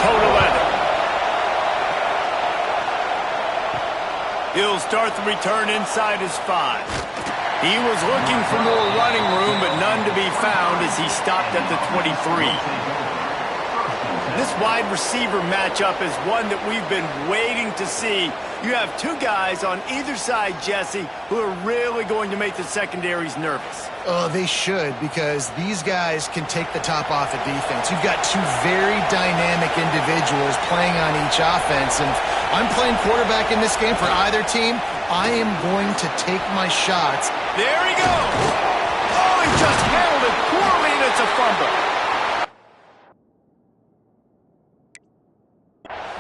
total leather. He'll start the return inside his 5. He was looking for more running room, but none to be found as he stopped at the 23. This wide receiver matchup is one that we've been waiting to see. You have two guys on either side, Jesse, who are really going to make the secondaries nervous. Oh, they should, because these guys can take the top off of defense. You've got two very dynamic individuals playing on each offense, and if I'm playing quarterback in this game for either team, I am going to take my shots. There he goes! Oh, he just handled it poorly, and it's a fumble.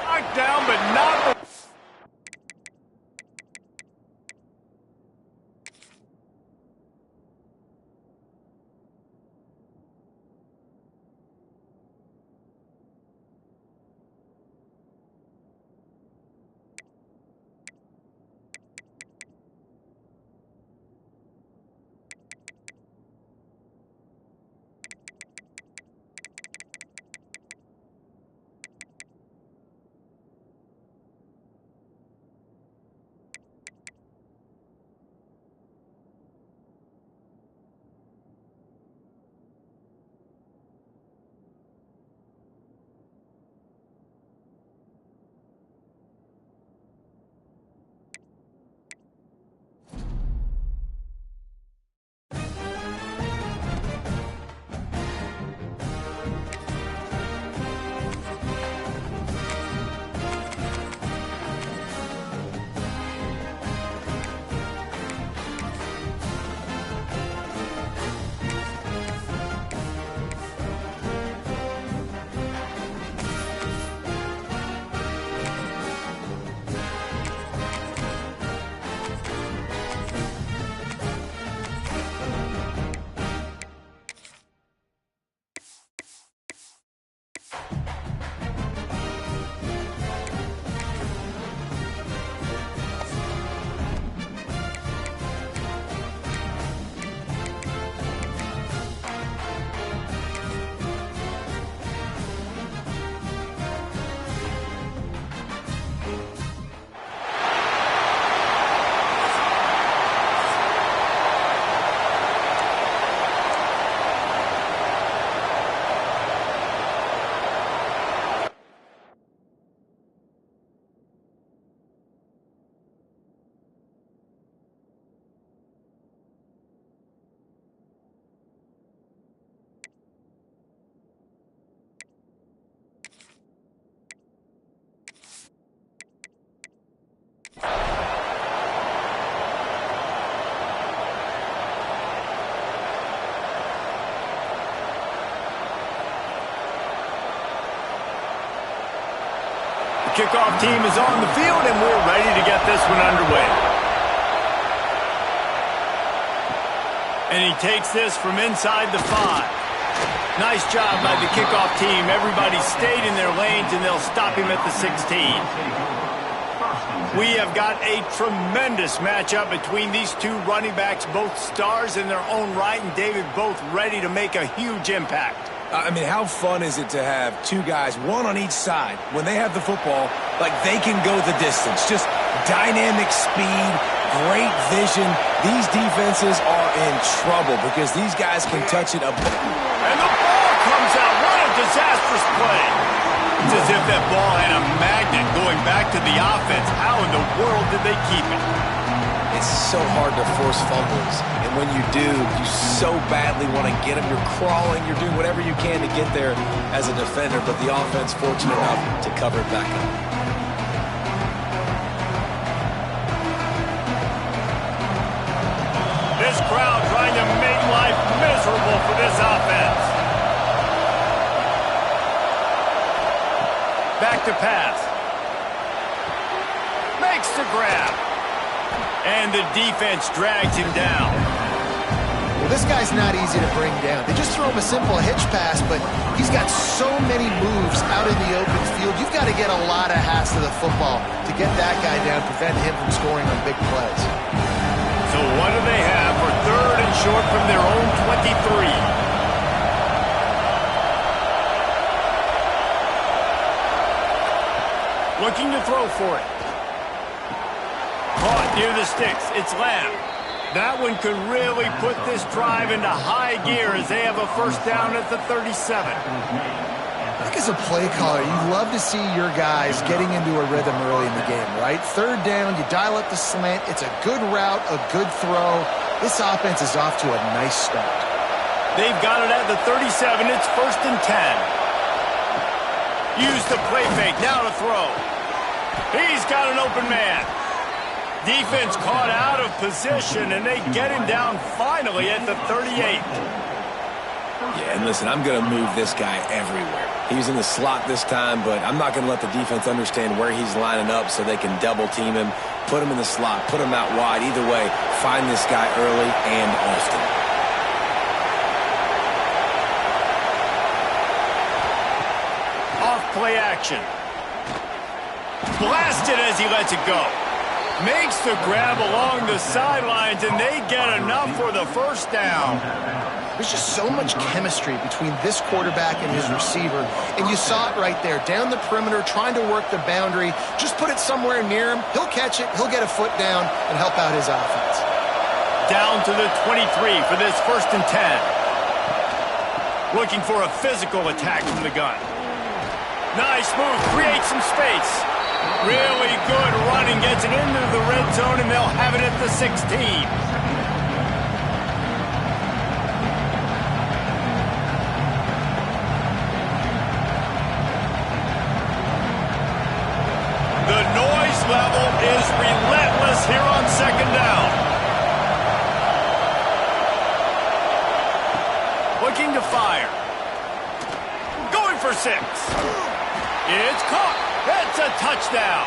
Knocked down, but not... Kickoff team is on the field, and we're ready to get this one underway. And he takes this from inside the 5. Nice job by the kickoff team. Everybody stayed in their lanes, and they'll stop him at the 16. We have got a tremendous matchup between these two running backs, both stars in their own right, and David, both ready to make a huge impact. I mean, how fun is it to have two guys, one on each side, when they have the football, like they can go the distance. Just dynamic speed, great vision. These defenses are in trouble because these guys can touch it. And the ball comes out. What a disastrous play. It's as if that ball had a magnet going back to the offense. How in the world did they keep it? It's so hard to force fumbles, and when you do, you so badly want to get them. You're crawling, you're doing whatever you can to get there as a defender, but the offense fortunate enough to cover it back up. This crowd trying to make life miserable for this offense. Back to pass. Makes the grab. And the defense drags him down. Well, this guy's not easy to bring down. They just throw him a simple hitch pass, but he's got so many moves out in the open field. You've got to get a lot of hats to the football to get that guy down, prevent him from scoring on big plays. So what do they have for 3rd and short from their own 23? Looking to throw for it. Caught near the sticks. It's Lamb. That one could really put this drive into high gear as they have a first down at the 37. I think as a play caller, you love to see your guys getting into a rhythm early in the game, right? Third down, you dial up the slant. It's a good route, a good throw. This offense is off to a nice start. They've got it at the 37. It's 1st and 10. Use the play fake. Now to throw. He's got an open man. Defense caught out of position, and they get him down finally at the 38. Yeah, and listen, I'm going to move this guy everywhere. He's in the slot this time, but I'm not going to let the defense understand where he's lining up so they can double team him, put him in the slot, put him out wide. Either way, find this guy early and often. Off play action. Blasted as he lets it go. Makes the grab along the sidelines, and they get enough for the first down. There's just so much chemistry between this quarterback and his receiver, and you saw it right there, down the perimeter, trying to work the boundary. Just put it somewhere near him. He'll catch it, he'll get a foot down, and help out his offense. Down to the 23 for this 1st and 10. Looking for a physical attack from the gun. Nice move, creates some space. Really good running, gets it into the red zone, and they'll have it at the 16. The noise level is relentless here on 2nd down. Looking to fire. Going for 6. It's caught. That's a touchdown.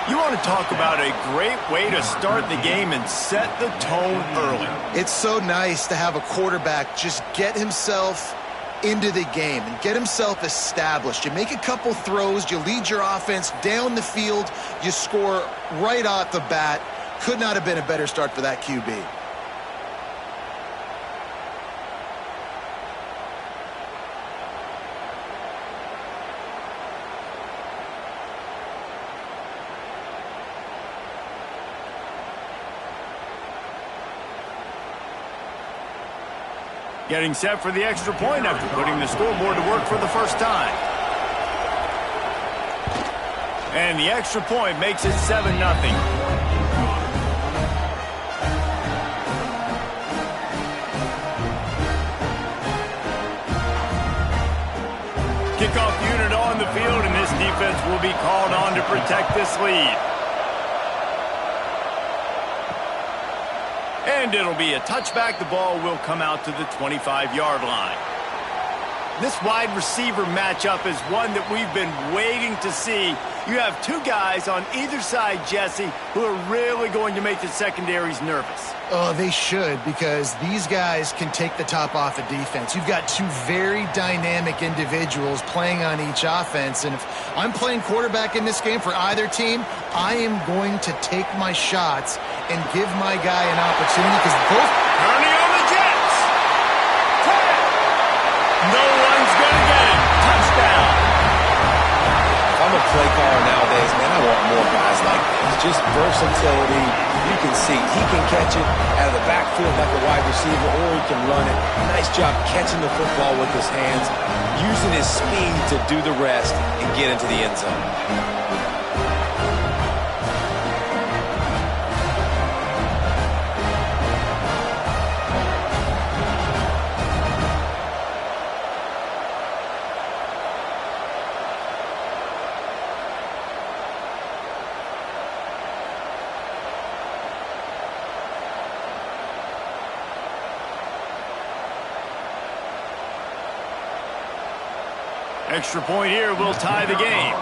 You want to talk about a great way to start the game and set the tone early. It's so nice to have a quarterback just get himself into the game and get himself established. You make a couple throws, you lead your offense down the field, you score right off the bat. Could not have been a better start for that QB. Getting set for the extra point after putting the scoreboard to work for the first time. And the extra point makes it 7-0. Kickoff unit on the field, and this defense will be called on to protect this lead. And it'll be a touchback. The ball will come out to the 25-yard line. This wide receiver matchup is one that we've been waiting to see. You have two guys on either side, Jesse, who are really going to make the secondaries nervous. Oh, they should, because these guys can take the top off a defense. You've got two very dynamic individuals playing on each offense, and if I'm playing quarterback in this game for either team, I am going to take my shots and give my guy an opportunity, because both... Turning on the Jets! No one's going to get it. Touchdown. If I'm a play caller nowadays, man, I want more guys like this. Just versatility. You can see he can catch it out of the backfield like a wide receiver, or he can run it. Nice job catching the football with his hands, using his speed to do the rest and get into the end zone. Extra point here will tie the game.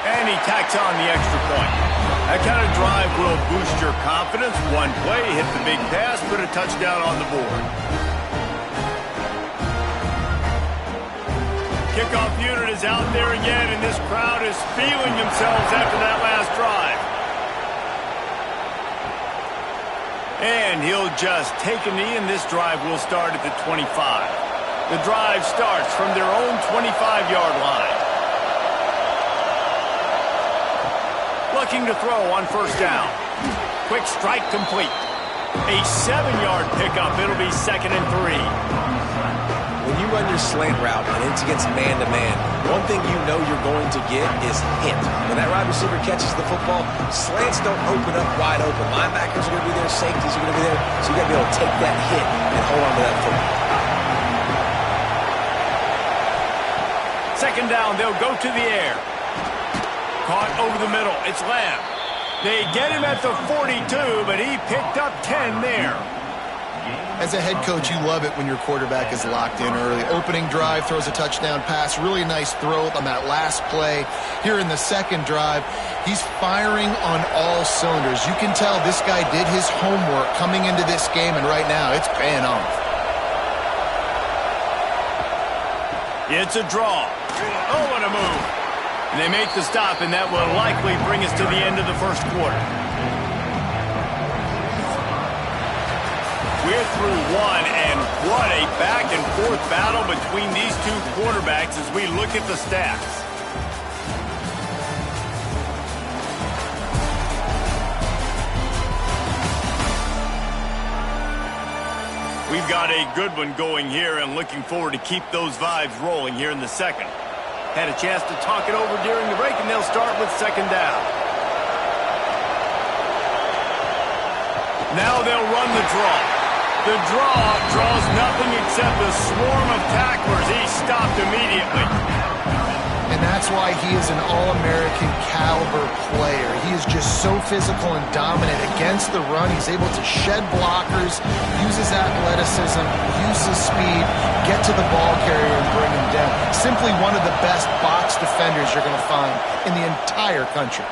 And he tacks on the extra point. That kind of drive will boost your confidence. One play, hit the big pass, put a touchdown on the board. Kickoff unit is out there again, and this crowd is feeling themselves after that last drive. And he'll just take a knee, and this drive will start at the 25. The drive starts from their own 25-yard line. Looking to throw on first down. Quick strike complete. A 7-yard pickup. It'll be 2nd and 3. When you run your slant route and it's against man-to-man, one thing you know you're going to get is hit. When that wide receiver catches the football, slants don't open up wide open. Linebackers are going to be there, safeties are going to be there, so you got to be able to take that hit and hold on to that football. 2nd down, they'll go to the air. Caught over the middle. It's Lamb. They get him at the 42, but he picked up 10 there. As a head coach, you love it when your quarterback is locked in early. Opening drive, throws a touchdown pass. Really nice throw on that last play. Here in the second drive, he's firing on all cylinders. You can tell this guy did his homework coming into this game, and right now it's paying off. It's a draw. Oh, what a move. And they make the stop, and that will likely bring us to the end of the first quarter. We're through one, and what a back-and-forth battle between these two quarterbacks as we look at the stats. We've got a good one going here, and looking forward to keep those vibes rolling here in the second. Had a chance to talk it over during the break, and they'll start with 2nd down. Now they'll run the draw. The draw draws nothing except a swarm of tacklers. He's stopped immediately. And that's why he is an All-American caliber player. He is just so physical and dominant against the run. He's able to shed blockers, use his athleticism, use his speed, get to the ball carrier and bring him down. Simply one of the best box defenders you're going to find in the entire country.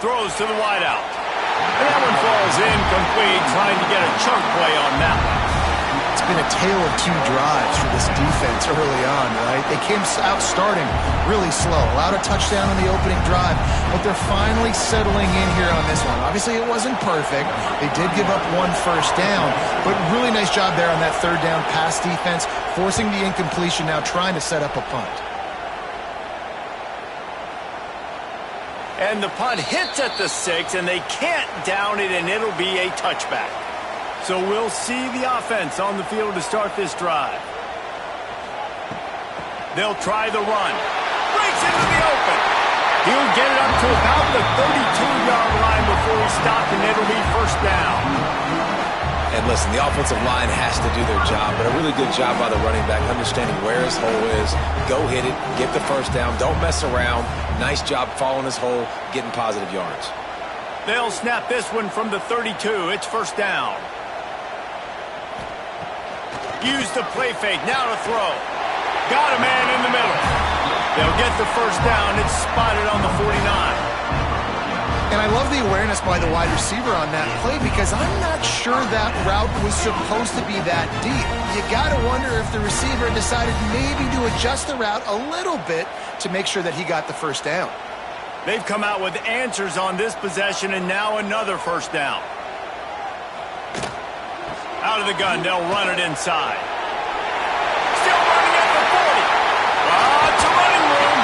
Throws to the wideout. And that one falls incomplete, trying to get a chunk play on that one. It's been a tale of two drives for this defense early on, right? They came out starting really slow, allowed a touchdown on the opening drive, but they're finally settling in here on this one. Obviously, it wasn't perfect. They did give up one first down, but really nice job there on that 3rd down pass defense, forcing the incompletion, now trying to set up a punt. And the punt hits at the 6, and they can't down it, and it'll be a touchback. So we'll see the offense on the field to start this drive. They'll try the run. Breaks into the open. He'll get it up to about the 32-yard line before he's stopped, and it'll be 1st down. And listen, the offensive line has to do their job, but a really good job by the running back, understanding where his hole is. Go hit it, get the 1st down, don't mess around. Nice job following his hole, getting positive yards. They'll snap this one from the 32. It's 1st down. Use the play fake, now to throw. Got a man in the middle. They'll get the 1st down. It's spotted on the 49. And I love the awareness by the wide receiver on that play because I'm not sure that route was supposed to be that deep. You got to wonder if the receiver decided maybe to adjust the route a little bit to make sure that he got the 1st down. They've come out with answers on this possession, and now another 1st down. Out of the gun, they'll run it inside. Still running at the 40. Lots of running room.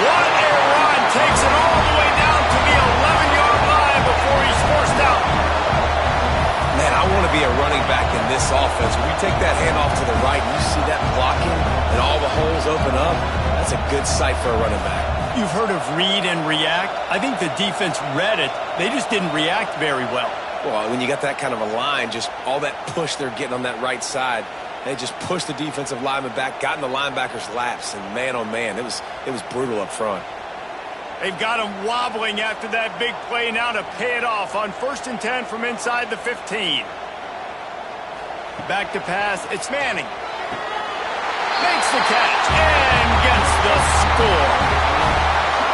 What a run. Takes it all the way down to the 11-yard line before he's forced out. Man, I want to be a running back in this offense. When you take that handoff to the right and you see that blocking and all the holes open up, that's a good sight for a running back. You've heard of read and react. I think the defense read it. They just didn't react very well. Well, when you got that kind of a line, just all that push they're getting on that right side, they just pushed the defensive lineman back, got in the linebacker's laps, and man, oh man, it was brutal up front. They've got him wobbling after that big play now to pay it off on 1st and 10 from inside the 15. Back to pass, it's Manning. Makes the catch and gets the score.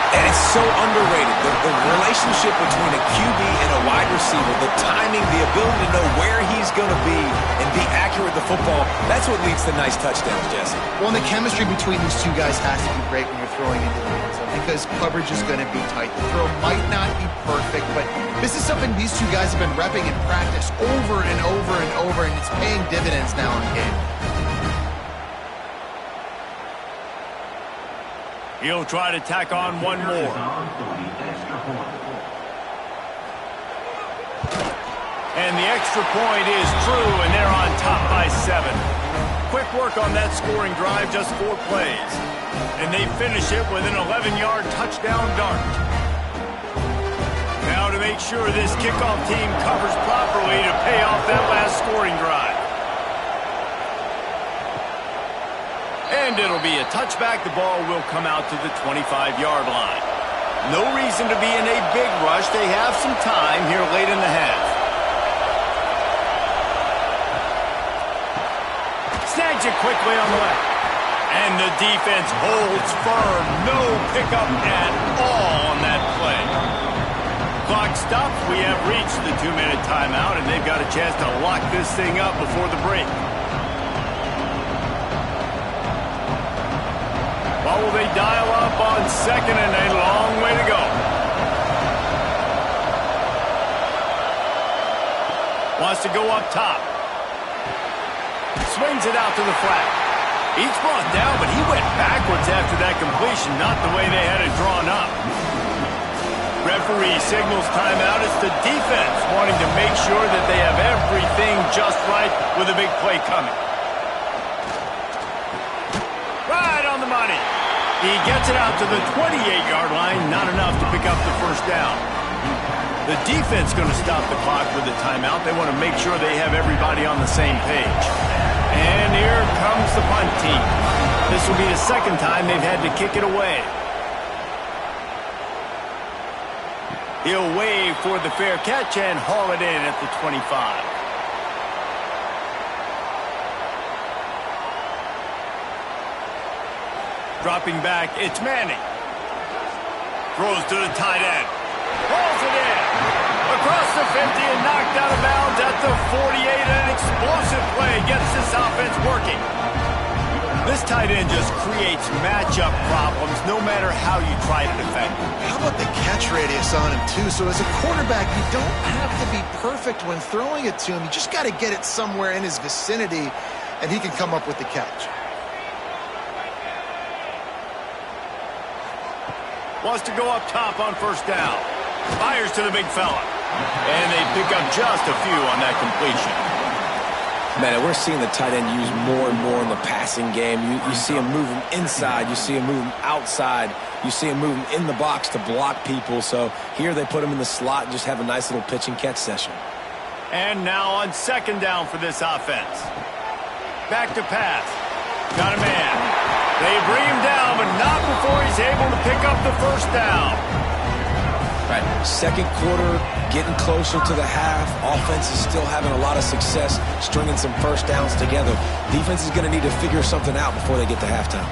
And it's so underrated, the relationship between a QB and a wide receiver, the timing, the ability to know where he's going to be and be accurate with the football, that's what leads to nice touchdowns, Jesse. Well, and the chemistry between these two guys has to be great when you're throwing into the end zone because coverage is going to be tight. The throw might not be perfect, but this is something these two guys have been repping in practice over and over and over, and it's paying dividends now in game. He'll try to tack on one more. And the extra point is true, and they're on top by 7. Quick work on that scoring drive, just 4 plays. And they finish it with an 11-yard touchdown dart. Now to make sure this kickoff team covers properly to pay off that last scoring drive. And it'll be a touchback. The ball will come out to the 25-yard line. No reason to be in a big rush. They have some time here late in the half. Snags it quickly on the left. And the defense holds firm. No pickup at all on that play. Clock stops. We have reached the 2-minute timeout, and they've got a chance to lock this thing up before the break. What will they dial up on second and a long way to go? Wants to go up top. Swings it out to the flat. He's brought down, but he went backwards after that completion, not the way they had it drawn up. Referee signals timeout. It's the defense wanting to make sure that they have everything just right with a big play coming. Right on the money. He gets it out to the 28-yard line, not enough to pick up the first down. The defense going to stop the clock with a timeout. They want to make sure they have everybody on the same page. And here comes the punt team. This will be the second time they've had to kick it away. He'll wave for the fair catch and haul it in at the 25. Dropping back, it's Manning. Throws to the tight end. Rolls it in. Across the 50 and knocked out of bounds at the 48. An explosive play gets this offense working. This tight end just creates matchup problems no matter how you try to defend him. How about the catch radius on him, too? So as a quarterback, you don't have to be perfect when throwing it to him. You just got to get it somewhere in his vicinity, and he can come up with the catch. Wants to go up top on first down. Fires to the big fella. And they pick up just a few on that completion. Man, we're seeing the tight end used more and more in the passing game. You see him moving inside. You see him moving outside. You see him moving in the box to block people. So here they put him in the slot and just have a nice little pitch and catch session. And now on second down for this offense. Back to pass. Got a man. They bring him down, but not before he's able to pick up the first down. Right, second quarter, getting closer to the half. Offense is still having a lot of success stringing some first downs together. Defense is going to need to figure something out before they get to halftime.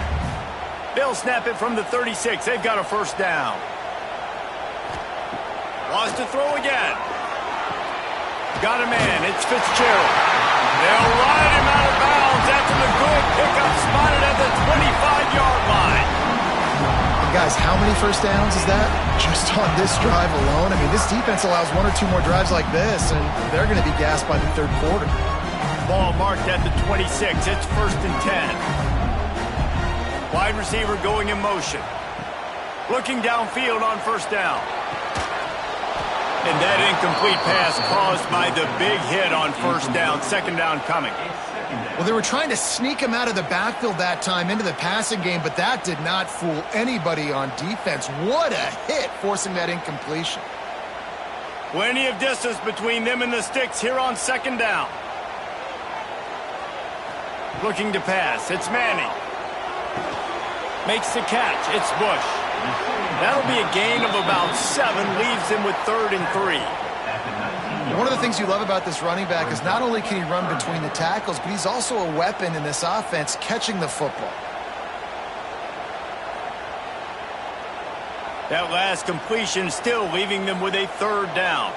They'll snap it from the 36. They've got a first down. Wants to throw again. Got a man. It's Fitzgerald. They'll ride him out of bounds after the good pickup spotted at the 25-yard line. Guys, how many first downs is that? Just on this drive alone? I mean, this defense allows 1 or 2 more drives like this, and they're going to be gassed by the third quarter. Ball marked at the 26. It's first and 10. Wide receiver going in motion. Looking downfield on first down. And that incomplete pass caused by the big hit on first down. Second down coming. Well, they were trying to sneak him out of the backfield that time into the passing game, but that did not fool anybody on defense. What a hit, forcing that incompletion. Plenty of distance between them and the sticks here on second down. Looking to pass. It's Manning. Makes the catch. It's Bush. That'll be a gain of about 7. Leaves him with 3rd and 3. One of the things you love about this running back is not only can he run between the tackles, but he's also a weapon in this offense catching the football. That last completion still leaving them with a 3rd down.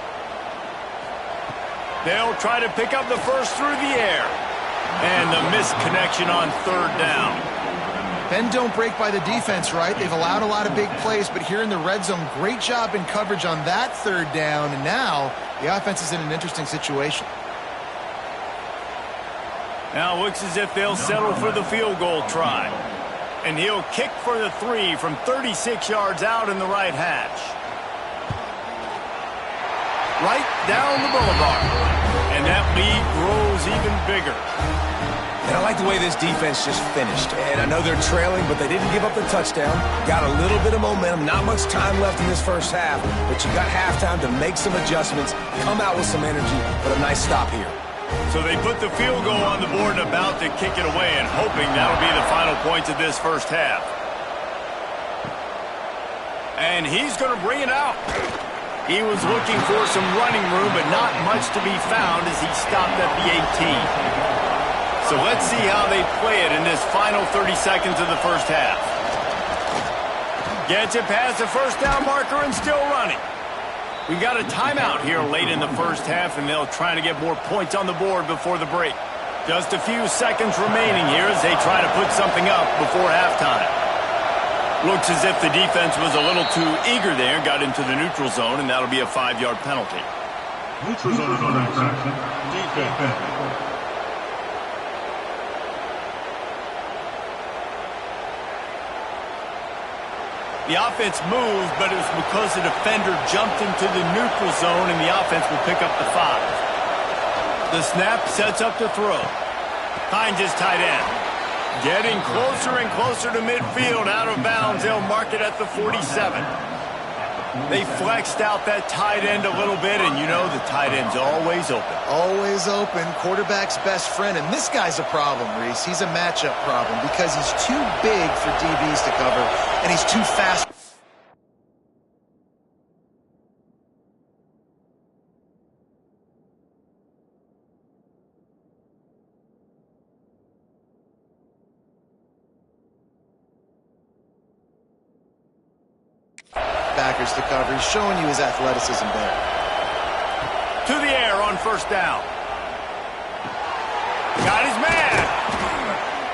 They'll try to pick up the first through the air. And the missed connection on 3rd down. Bend don't break by the defense, right? They've allowed a lot of big plays, but here in the red zone, great job in coverage on that 3rd down, and now the offense is in an interesting situation. Now it looks as if they'll settle for the field goal try. And he'll kick for the 3 from 36 yards out in the right hash. Right down the boulevard. And that lead grows even bigger. And I like the way this defense just finished. And I know they're trailing, but they didn't give up the touchdown. Got a little bit of momentum. Not much time left in this first half, but you got halftime to make some adjustments, come out with some energy, but a nice stop here. So they put the field goal on the board and about to kick it away, and hoping that'll be the final points of this first half. And he's going to bring it out. He was looking for some running room, but not much to be found as he stopped at the 18. So let's see how they play it in this final 30 seconds of the first half. Gets it past the first down marker and still running. We got a timeout here late in the first half, and they'll try to get more points on the board before the break. Just a few seconds remaining here as they try to put something up before halftime. Looks as if the defense was a little too eager there, got into the neutral zone, and that'll be a 5-yard penalty. Neutral zone infraction. Defense. The offense moved, but it was because the defender jumped into the neutral zone, and the offense will pick up the 5. The snap sets up the throw. Finds his tight end. Getting closer and closer to midfield, out of bounds. They'll mark it at the 47. They flexed out that tight end a little bit, and you know the tight end's always open. Always open. Quarterback's best friend. And this guy's a problem, Reese. He's a matchup problem because he's too big for DBs to cover, and he's too fast. Backers to cover. He's showing you his athleticism there. To the air on first down. Got his man.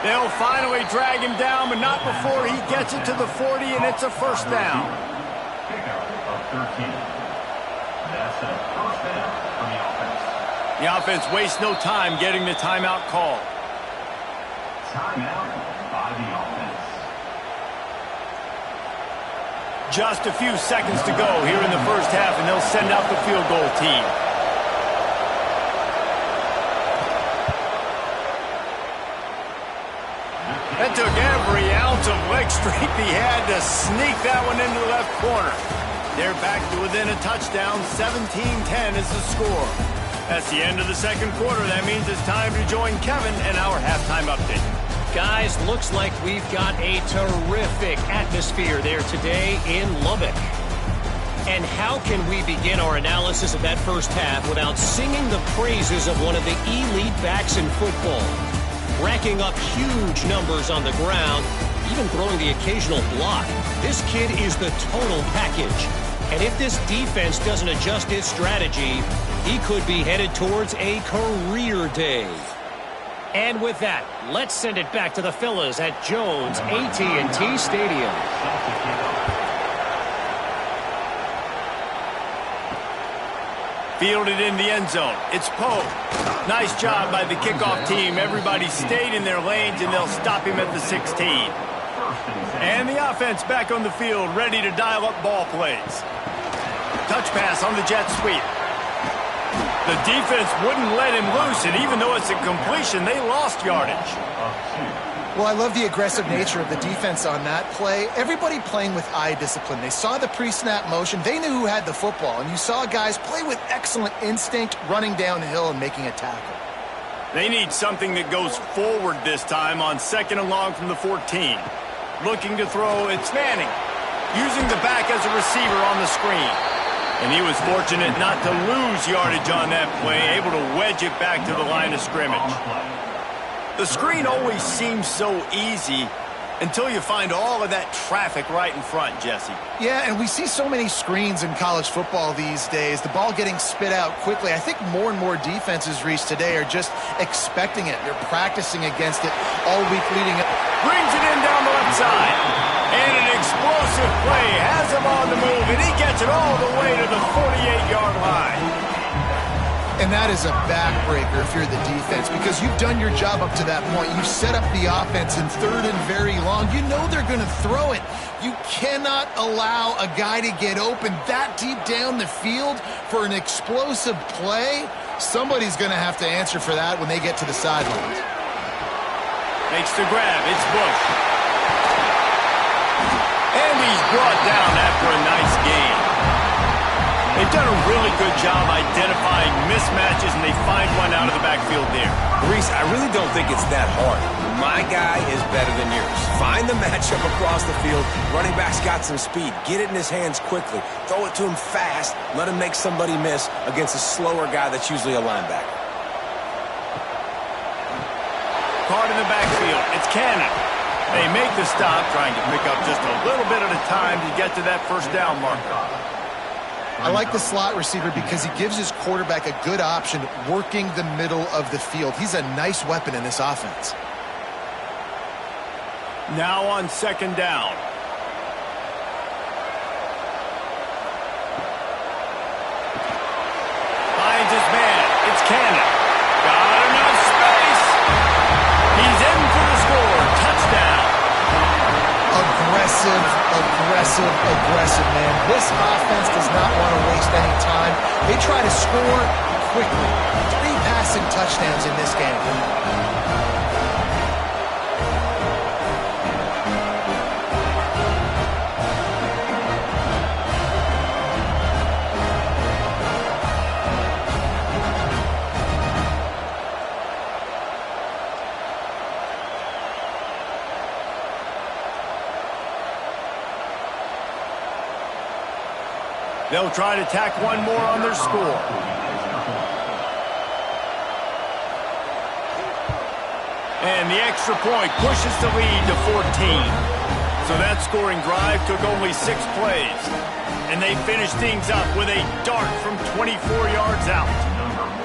They'll finally drag him down, but not before he gets it to the 40, and it's a first down. The offense wastes no time getting the timeout call. Timeout by the offense. Just a few seconds to go here in the first half, and they'll send out the field goal team. That took every ounce of leg strength he had to sneak that one into the left corner. They're back to within a touchdown. 17-10 is the score. That's the end of the second quarter. That means it's time to join Kevin and our halftime update. Guys, looks like we've got a terrific atmosphere there today in Lubbock. And how can we begin our analysis of that first half without singing the praises of one of the elite backs in football? Racking up huge numbers on the ground, even throwing the occasional block. This kid is the total package. And if this defense doesn't adjust its strategy, he could be headed towards a career day. And with that, let's send it back to the fellas at Jones AT&T Stadium. Fielded in the end zone. It's Poe. Nice job by the kickoff team. Everybody stayed in their lanes, and they'll stop him at the 16. And the offense back on the field, ready to dial up ball plays. Touch pass on the jet sweep. The defense wouldn't let him loose, and even though it's a completion, they lost yardage. Well, I love the aggressive nature of the defense on that play. Everybody playing with eye discipline. They saw the pre-snap motion. They knew who had the football, and you saw guys play with excellent instinct, running downhill and making a tackle. They need something that goes forward this time on 2nd and long from the 14. Looking to throw, it's Manning, using the back as a receiver on the screen. And he was fortunate not to lose yardage on that play, able to wedge it back to the line of scrimmage. The screen always seems so easy until you find all of that traffic right in front, Jesse. Yeah, and we see so many screens in college football these days. The ball getting spit out quickly. I think more and more defenses, Reese, today are just expecting it. They're practicing against it all week leading up. Brings it in down the left side. And an explosive play has him on the move, and he gets it all the way to the 48-yard line. And that is a backbreaker if you're the defense, because you've done your job up to that point. You've set up the offense in third and very long. You know they're going to throw it. You cannot allow a guy to get open that deep down the field for an explosive play. Somebody's going to have to answer for that when they get to the sidelines. Makes the grab. It's Bush. And he's brought down after a nice gain. They've done a really good job identifying mismatches, and they find one out of the backfield there. Reese, I really don't think it's that hard. My guy is better than yours. Find the matchup across the field. Running back's got some speed. Get it in his hands quickly. Throw it to him fast. Let him make somebody miss against a slower guy that's usually a linebacker. Card in the backfield. It's Cannon. They make the stop, trying to pick up just a little bit at a time to get to that first down marker. I like the slot receiver because he gives his quarterback a good option working the middle of the field. He's a nice weapon in this offense. Now on second down. Finds his man. It's Cannon. Got enough space. He's in for the score. Touchdown. Aggressive, man. This offense does not want to waste any time. They try to score quickly. 3 passing touchdowns in this game. They'll try to tack one more on their score. And the extra point pushes the lead to 14. So that scoring drive took only 6 plays. And they finish things up with a dart from 24 yards out.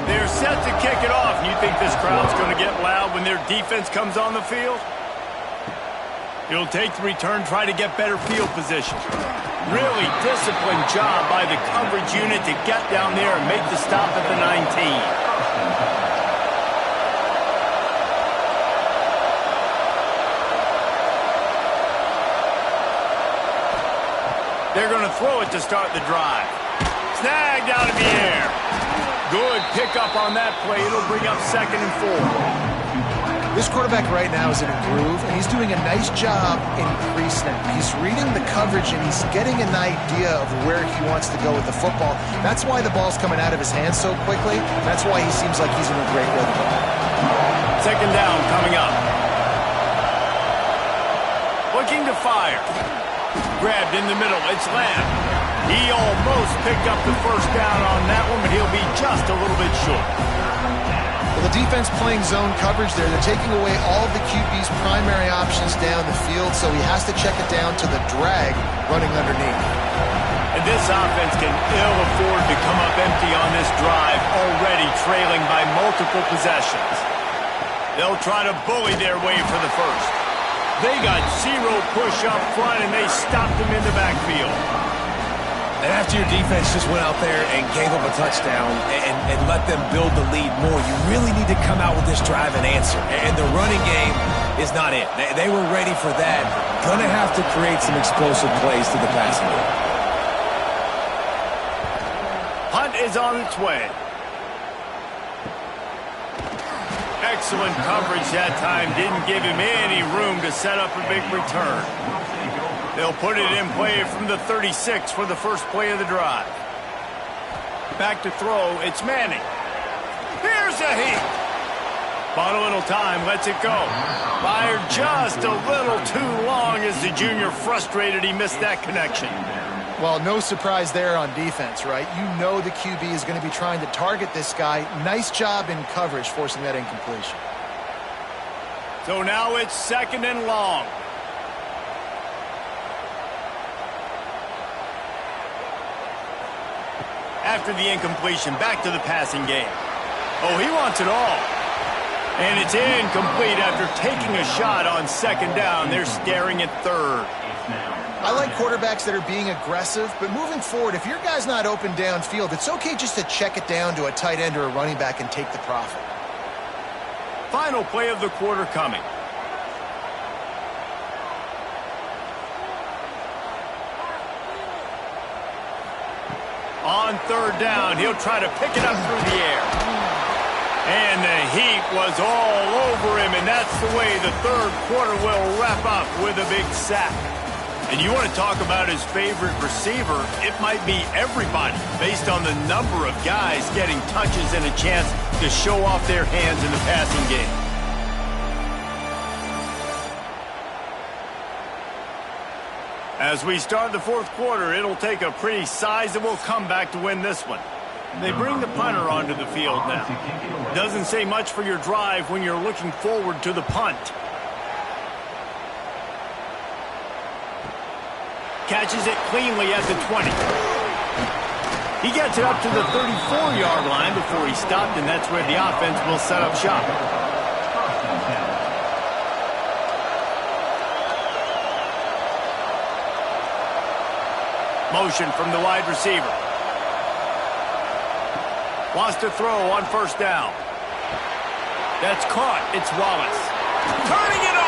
They're set to kick it off. You think this crowd's going to get loud when their defense comes on the field? He'll take the return, try to get better field position. Really disciplined job by the coverage unit to get down there and make the stop at the 19. They're going to throw it to start the drive. Snagged out of the air. Good pickup on that play. It'll bring up 2nd and 4. This quarterback right now is in a groove, and he's doing a nice job in pre-snap. He's reading the coverage, and he's getting an idea of where he wants to go with the football. That's why the ball's coming out of his hands so quickly. That's why he seems like he's in a great rhythm. 2nd down coming up. Looking to fire. Grabbed in the middle. It's Lamb. He almost picked up the first down on that one, but he'll be just a little bit short. Well, the defense playing zone coverage there. They're taking away all the QB's primary options down the field, so he has to check it down to the drag running underneath. And this offense can ill afford to come up empty on this drive, already trailing by multiple possessions. They'll try to bully their way for the first. They got 0 push up front, and they stopped them in the backfield. And after your defense just went out there and gave up a touchdown and let them build the lead more, you really need to come out with this drive and answer. And the running game is not it. They were ready for that. Going to have to create some explosive plays to the passing game. Hunt is on its way. Excellent coverage that time. Didn't give him any room to set up a big return. They'll put it in play from the 36 for the first play of the drive. Back to throw, it's Manning. Here's a heat. Bought a little time, lets it go. Fired just a little too long as the junior frustrated he missed that connection. Well, no surprise there on defense, right? You know the QB is going to be trying to target this guy. Nice job in coverage, forcing that incompletion. So now it's 2nd and long. After the incompletion, back to the passing game. Oh, he wants it all. And it's incomplete after taking a shot on 2nd down. They're staring at 3rd. I like quarterbacks that are being aggressive, but moving forward, if your guy's not open downfield, it's okay just to check it down to a tight end or a running back and take the profit. Final play of the quarter coming. On third down, he'll try to pick it up through the air. And the heat was all over him, and that's the way the third quarter will wrap up with a big sack. And you want to talk about his favorite receiver, it might be everybody based on the number of guys getting touches and a chance to show off their hands in the passing game. As we start the fourth quarter, it'll take a pretty sizable comeback to win this one. They bring the punter onto the field now. Doesn't say much for your drive when you're looking forward to the punt. Catches it cleanly at the 20. He gets it up to the 34-yard line before he stopped, and that's where the offense will set up shop. Motion from the wide receiver. Wants to throw on first down. That's caught. It's Wallace. Turning it on.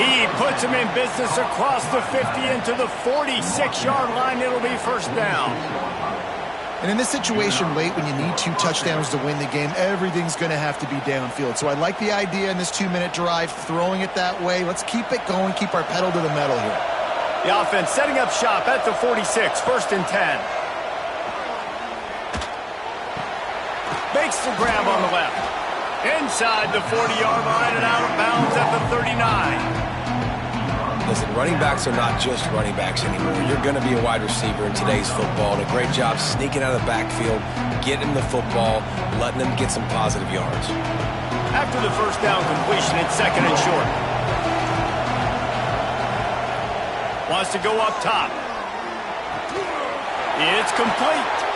He puts him in business across the 50 into the 46-yard line. It'll be first down. And in this situation late when you need 2 touchdowns to win the game, everything's going to have to be downfield. So I like the idea in this 2-minute drive, throwing it that way. Let's keep it going, keep our pedal to the metal here. The offense setting up shop at the 46, first and 10. Makes the grab on the left. Inside the 40-yard line and out of bounds at the 39. Listen, running backs are not just running backs anymore. You're going to be a wide receiver in today's football. And a great job sneaking out of the backfield, getting the football, letting them get some positive yards. After the first down completion, it's second and short. Wants to go up top. It's complete.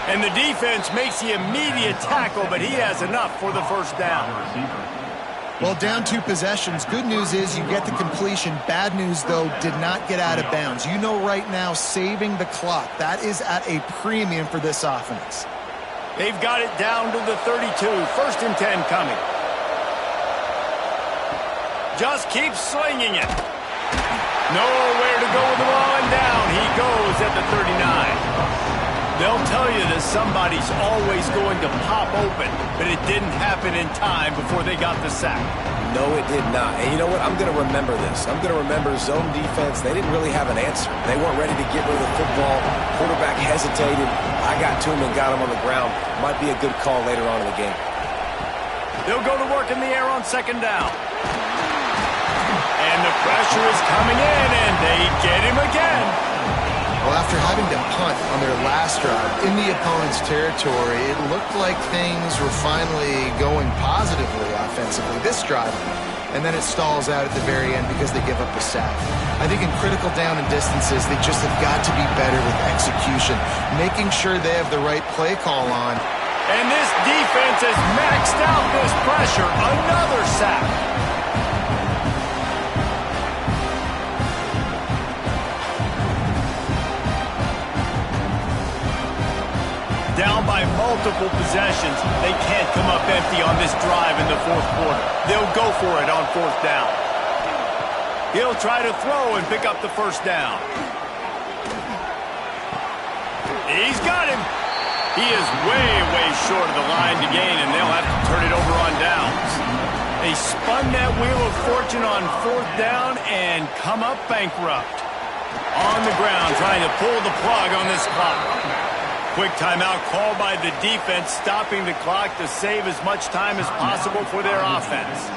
And the defense makes the immediate tackle, but he has enough for the first down. Well, down 2 possessions. Good news is you get the completion. Bad news, though, did not get out of bounds. You know right now, saving the clock. That is at a premium for this offense. They've got it down to the 32. First and 10 coming. Just keep slinging it. Nowhere to go with the ball, and down he goes at the 39. They'll tell you that somebody's always going to pop open, but it didn't happen in time before they got the sack. No, it did not. And you know what? I'm going to remember this. I'm going to remember zone defense. They didn't really have an answer. They weren't ready to get rid of the football. Quarterback hesitated. I got to him and got him on the ground. Might be a good call later on in the game. They'll go to work in the air on second down. And the pressure is coming in, and they get him again. Well, after having to punt on their last drive in the opponent's territory, it looked like things were finally going positively offensively this drive. And then it stalls out at the very end because they give up a sack. I think in critical down and distances, they just have got to be better with execution, making sure they have the right play call on. And this defense has maxed out this pressure. Another sack. Down by multiple possessions. They can't come up empty on this drive in the fourth quarter. They'll go for it on fourth down. He'll try to throw and pick up the first down. He's got him. He is way, way short of the line to gain, and they'll have to turn it over on downs. They spun that wheel of fortune on fourth down and come up bankrupt. On the ground, trying to pull the plug on this clock. Quick timeout called by the defense, stopping the clock to save as much time as possible for their offense.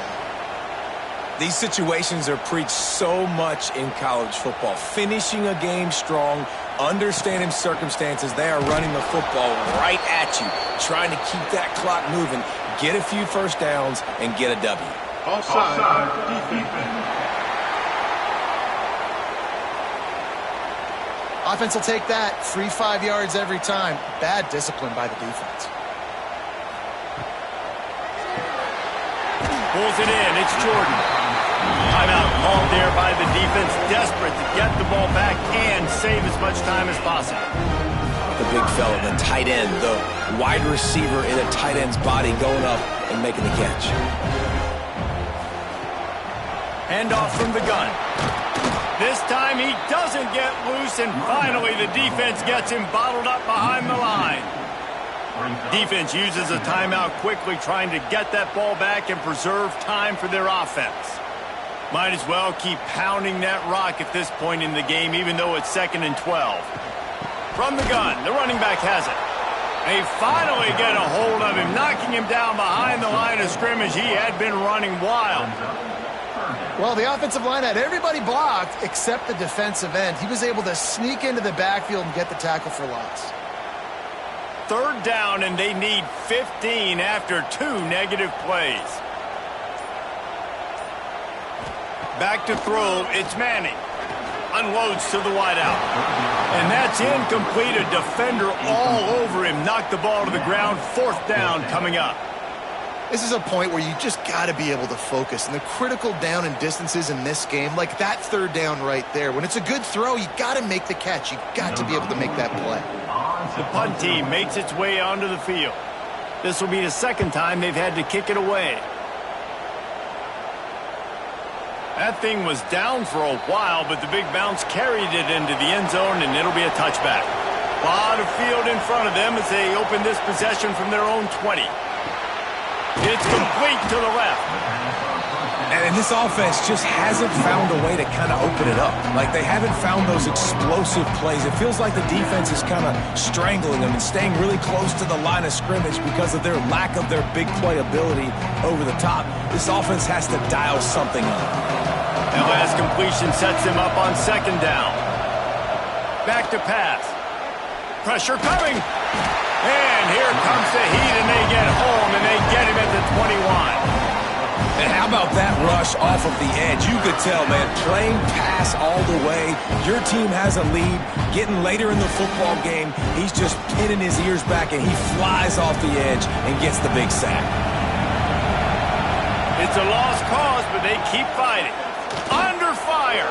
These situations are preached so much in college football. Finishing a game strong, understanding circumstances. They are running the football right at you, trying to keep that clock moving, get a few first downs, and get a W. Offside, defense. Offense will take that. Free 5 yards every time. Bad discipline by the defense. Pulls it in. It's Jordan. Timeout called there by the defense, desperate to get the ball back and save as much time as possible. The big fella, the tight end, the wide receiver in a tight end's body going up and making the catch. Handoff from the gun. This time he doesn't get loose, and finally the defense gets him bottled up behind the line. Defense uses a timeout quickly, trying to get that ball back and preserve time for their offense. Might as well keep pounding that rock at this point in the game, even though it's 2nd and 12. From the gun, the running back has it. They finally get a hold of him, knocking him down behind the line of scrimmage. He had been running wild. Well, the offensive line had everybody blocked except the defensive end. He was able to sneak into the backfield and get the tackle for loss. 3rd down, and they need 15 after 2 negative plays. Back to throw, it's Manning. Unloads to the wideout. And that's incomplete. A defender all over him. Knocked the ball to the ground. 4th down coming up. This is a point where you just got to be able to focus. And the critical down and distances in this game, like that 3rd down right there, when it's a good throw, you got to make the catch. You got to be able to make that play. The punt team makes its way onto the field. This will be the 2nd time they've had to kick it away. That thing was down for a while, but the big bounce carried it into the end zone, and it'll be a touchback. A lot of field in front of them as they open this possession from their own 20. It's complete to the left. And this offense just hasn't found a way to kind of open it up. Like, they haven't found those explosive plays. It feels like the defense is kind of strangling them and staying really close to the line of scrimmage because of their lack of their big play ability over the top. This offense has to dial something up. That last completion sets them up on 2nd down. Back to pass. Pressure coming. And here comes the heat, and they get home, and they get him at the 21. And how about that rush off of the edge? You could tell, man, playing pass all the way. Your team has a lead. Getting later in the football game, he's just pinning his ears back, and he flies off the edge and gets the big sack. It's a lost cause, but they keep fighting. Under fire.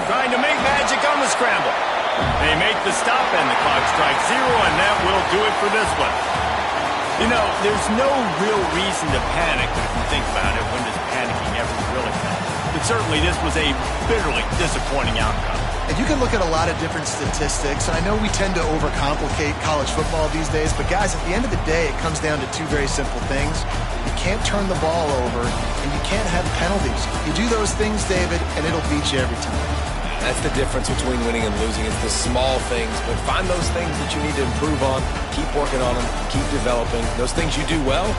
Trying to make magic on the scramble. They make the stop, and the clock strikes 0, and that will do it for this one. You know, there's no real reason to panic if you think about it. When does panicking ever really happen? But certainly this was a bitterly disappointing outcome. And you can look at a lot of different statistics, and I know we tend to overcomplicate college football these days, but guys, at the end of the day, it comes down to 2 very simple things. You can't turn the ball over, and you can't have penalties. You do those things, David, and it'll beat you every time. That's the difference between winning and losing. It's the small things, but find those things that you need to improve on. Keep working on them. Keep developing. Those things you do well,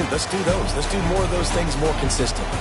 let's do those. Let's do more of those things more consistently.